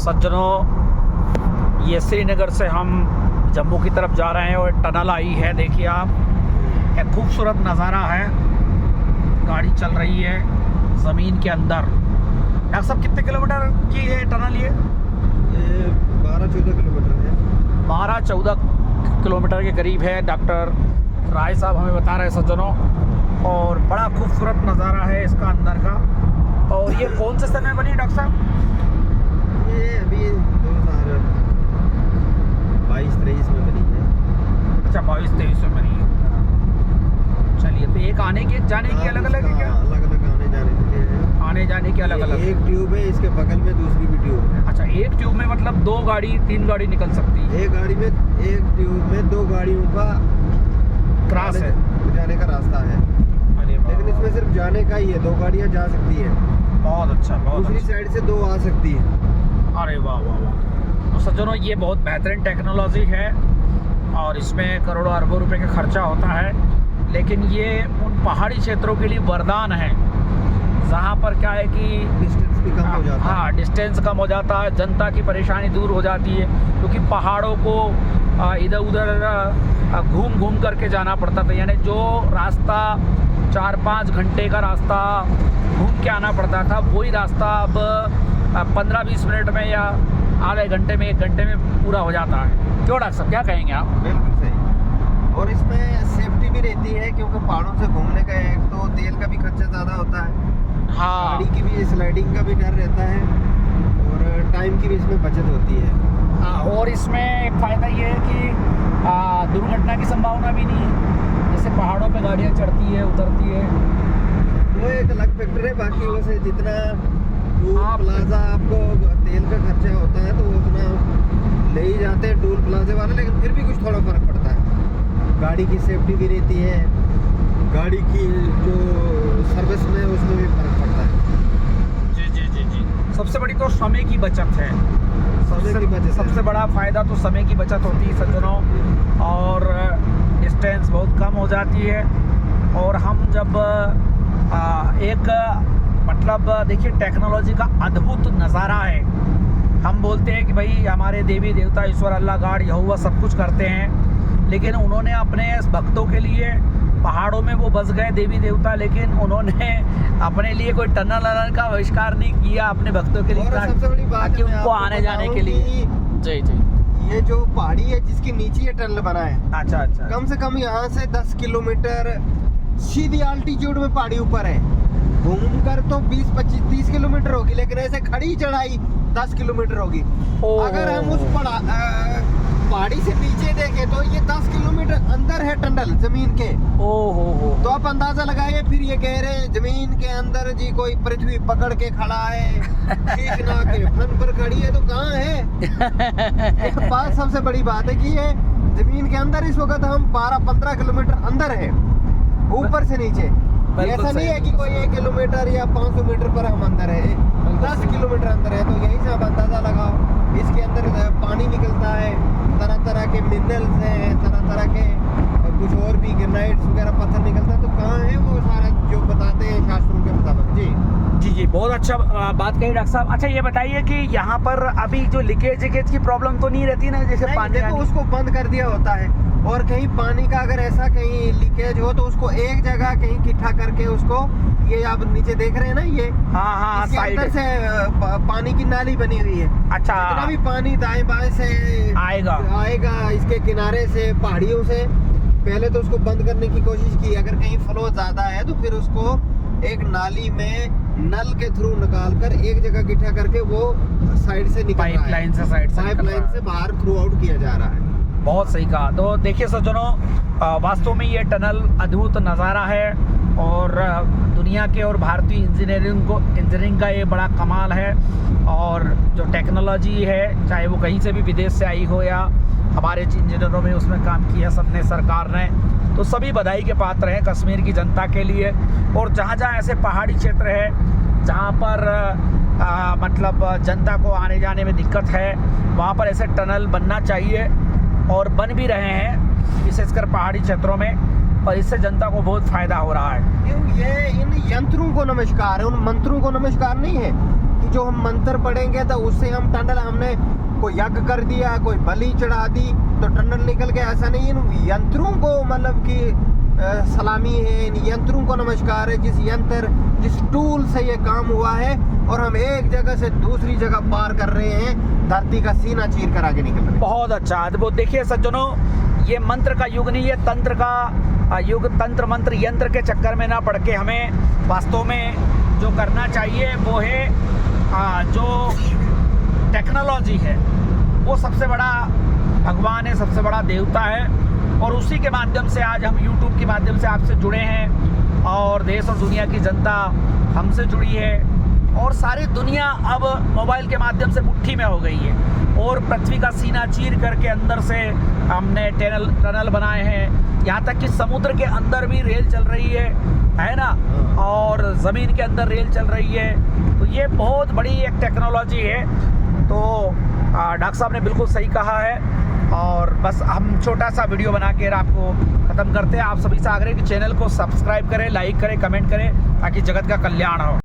सज्जनों, ये श्रीनगर से हम जम्मू की तरफ जा रहे हैं और टनल आई है। देखिए आप, एक खूबसूरत नज़ारा है। गाड़ी चल रही है ज़मीन के अंदर। डॉक्टर साहब, कितने किलोमीटर की है टनल? ये 12-14 किलोमीटर है। 12-14 किलोमीटर के करीब है। डॉक्टर राय साहब हमें बता रहे हैं सज्जनों, और बड़ा खूबसूरत नज़ारा है इसका अंदर का। और ये कौन से समय बनी डॉक्टर साहब? ये अभी 2022-23 में बनी है। अच्छा, 22-23 में बनी है। चलिए, तो एक आने की एक जाने की अलग अलग है क्या? अलग अलग आने जाने के लिए है। आने जाने की अलग अलग है। एक ट्यूब है, इसके बगल में दूसरी भी ट्यूब है। अच्छा, एक ट्यूब में मतलब 2 गाड़ी 3 गाड़ी निकल सकती है? एक गाड़ी में, एक ट्यूब में 2 गाड़ियों का क्रॉस है, जाने का रास्ता है। अरे वाह, लेकिन इसमें सिर्फ जाने का ही है, 2 गाड़ियाँ जा सकती हैं। बहुत अच्छा, बहुत दूसरी अच्छा। साइड से 2 आ सकती है। अरे वाह वाह वाह। तो सज्जनों, ये बहुत बेहतरीन टेक्नोलॉजी है और इसमें करोड़ों अरबों रुपए का खर्चा होता है। लेकिन ये उन पहाड़ी क्षेत्रों के लिए वरदान है जहाँ पर क्या है कि डिस्टेंस भी कम हो जाता है। हाँ, डिस्टेंस कम हो जाता है, जनता की परेशानी दूर हो जाती है। क्योंकि पहाड़ों को इधर उधर घूम घूम करके जाना पड़ता था, यानी जो रास्ता 4-5 घंटे का रास्ता घूम के आना पड़ता था, वही रास्ता अब 15-20 मिनट में या आधे घंटे में, 1 घंटे में पूरा हो जाता है। क्यों डॉक्टर साहब, क्या कहेंगे आप? बिल्कुल सही। और इसमें सेफ्टी भी रहती है, क्योंकि पहाड़ों से घूमने का एक तो तेल का भी खर्चा ज़्यादा होता है, हाँ, गाड़ी की भी स्लाइडिंग का भी डर रहता है, और टाइम की भी इसमें बचत होती है। हाँ, और इसमें एक फ़ायदा ये है कि दुर्घटना की संभावना भी नहीं है। जैसे पहाड़ों पे गाड़ियाँ चढ़ती है, उतरती है, वो एक अलग फैक्टर है। बाकी वैसे जितना टूल प्लाजा आपको तेल का खर्चा होता है, तो वो उतना ले ही जाते हैं टूल प्लाजे वाले, लेकिन फिर भी कुछ थोड़ा फर्क पड़ता है। गाड़ी की सेफ्टी भी रहती है, गाड़ी की जो सर्विस में उसमें भी फर्क पड़ता है। जी जी जी जी। सबसे बड़ी तो समय की बचत है। समय की बचत है। सबसे बड़ा फ़ायदा तो समय की बचत होती है सज्जनों, और डिस्टेंस बहुत कम हो जाती है। और हम जब एक मतलब देखिए, टेक्नोलॉजी का अद्भुत नज़ारा है। हम बोलते हैं कि भाई हमारे देवी देवता ईश्वर अल्लाह गॉड यहोवा सब कुछ करते हैं, लेकिन उन्होंने अपने भक्तों के लिए पहाड़ों में वो बस गए देवी देवता, लेकिन उन्होंने अपने लिए कोई टनल का आविष्कार नहीं किया अपने भक्तों के लिए, और सबसे बड़ी बात कि है, मैं उनको आपको आने जाने के बताऊं लिए। कि जी जी। ये जो पहाड़ी है जिसके नीचे ये टनल बना है, अच्छा अच्छा। कम से कम यहाँ से 10 किलोमीटर सीधी आल्टीट्यूड में पहाड़ी ऊपर है। घूमकर तो 20-25-30 किलोमीटर होगी, लेकिन ऐसे खड़ी चढ़ाई 10 किलोमीटर होगी। अगर हम उस पहाड़ी से नीचे देखें तो ये 10 किलोमीटर अंदर है टनल जमीन के। ओहो हो। तो आप अंदाजा लगाइए। फिर ये कह रहे हैं जमीन के अंदर जी कोई पृथ्वी पकड़ के खड़ा है, खींचना के फन पर खड़ी है, तो कहाँ है? एक बात सबसे बड़ी बात है कि ये जमीन के अंदर इस वक्त हम 12-15 किलोमीटर अंदर है, ऊपर से नीचे। ऐसा नहीं है कि कोई 1 किलोमीटर या 500 मीटर पर हम अंदर है, 10 किलोमीटर अंदर है। तो यही से आप अंदाजा लगाओ। इसके अंदर पानी निकलता है, तरह तरह के मिनरल्स हैं, तरह तरह के कुछ और भी ग्रेनाइट्स वगैरह पत्थर निकलता है। तो कहाँ है वो सारा जो बताते हैं शास्त्रों के मुताबिक। जी जी जी, बहुत अच्छा बात कही डॉक्टर साहब। अच्छा, ये बताइए कि यहाँ पर अभी जो लीकेज की प्रॉब्लम तो नहीं रहती ना? जैसे पानी देखो, उसको बंद कर दिया होता है, और कहीं पानी का अगर ऐसा कहीं लीकेज हो तो उसको एक जगह कहीं इकट्ठा करके उसको, ये आप नीचे देख रहे हैं ना, ये हाँ, इसके साइड अंदर से पानी की नाली बनी हुई है। अच्छा, जितना भी पानी दाएं बाएं से आएगा इसके किनारे से, पहाड़ियों से, पहले तो उसको बंद करने की कोशिश की। अगर कहीं फ्लो ज्यादा है तो फिर उसको एक नाली में नल के थ्रू निकाल कर एक जगह इकट्ठा करके वो साइड से निकल रहा है, पाइपलाइन से, साइड से पाइपलाइन से बाहर थ्रू आउट किया जा रहा है। बहुत सही कहा। तो देखिए सज्जनों, वास्तव में ये टनल अद्भुत नज़ारा है, और दुनिया के और भारतीय इंजीनियरिंग का ये बड़ा कमाल है। और जो टेक्नोलॉजी है, चाहे वो कहीं से भी विदेश से आई हो या हमारे इंजीनियरों में उसमें काम किया सबने, सरकार ने, तो सभी बधाई के पात्र हैं कश्मीर की जनता के लिए। और जहाँ जहाँ ऐसे पहाड़ी क्षेत्र है जहाँ पर मतलब जनता को आने जाने में दिक्कत है, वहाँ पर ऐसे टनल बनना चाहिए, और बन भी रहे हैं विशेषकर पहाड़ी क्षेत्रों में, और इससे जनता को बहुत फ़ायदा हो रहा है। ये इन यंत्रों को नमस्कार है, उन मंत्रों को नमस्कार नहीं है। कि जो हम मंत्र पढ़ेंगे तो उससे हम टनल, हमने कोई यज्ञ कर दिया, कोई बलि चढ़ा दी तो टनल निकल गया, ऐसा नहीं है। इन यंत्रों को मतलब कि सलामी है, इन यंत्रों को नमस्कार है, जिस टूल से ये काम हुआ है और हम एक जगह से दूसरी जगह पार कर रहे हैं, धरती का सीना चीर कर आगे निकल रहे हैं। बहुत अच्छा अद्भुत। देखिए सज्जनों, ये मंत्र का युग नहीं है, तंत्र का युग। तंत्र मंत्र यंत्र के चक्कर में ना पड़ के हमें वास्तव में जो करना चाहिए वो है जो टेक्नोलॉजी है वो सबसे बड़ा भगवान है, सबसे बड़ा देवता है, और उसी के माध्यम से आज हम YouTube के माध्यम से आपसे जुड़े हैं और देश और दुनिया की जनता हमसे जुड़ी है, और सारी दुनिया अब मोबाइल के माध्यम से मुट्ठी में हो गई है। और पृथ्वी का सीना चीर करके अंदर से हमने टनल बनाए हैं, यहाँ तक कि समुद्र के अंदर भी रेल चल रही है ना, और ज़मीन के अंदर रेल चल रही है। तो ये बहुत बड़ी एक टेक्नोलॉजी है। तो डॉक्टर साहब ने बिल्कुल सही कहा है, और बस हम छोटा सा वीडियो बना के आपको ख़त्म करते हैं। आप सभी से आग्रह कि चैनल को सब्सक्राइब करें, लाइक करें, कमेंट करें, ताकि जगत का कल्याण हो।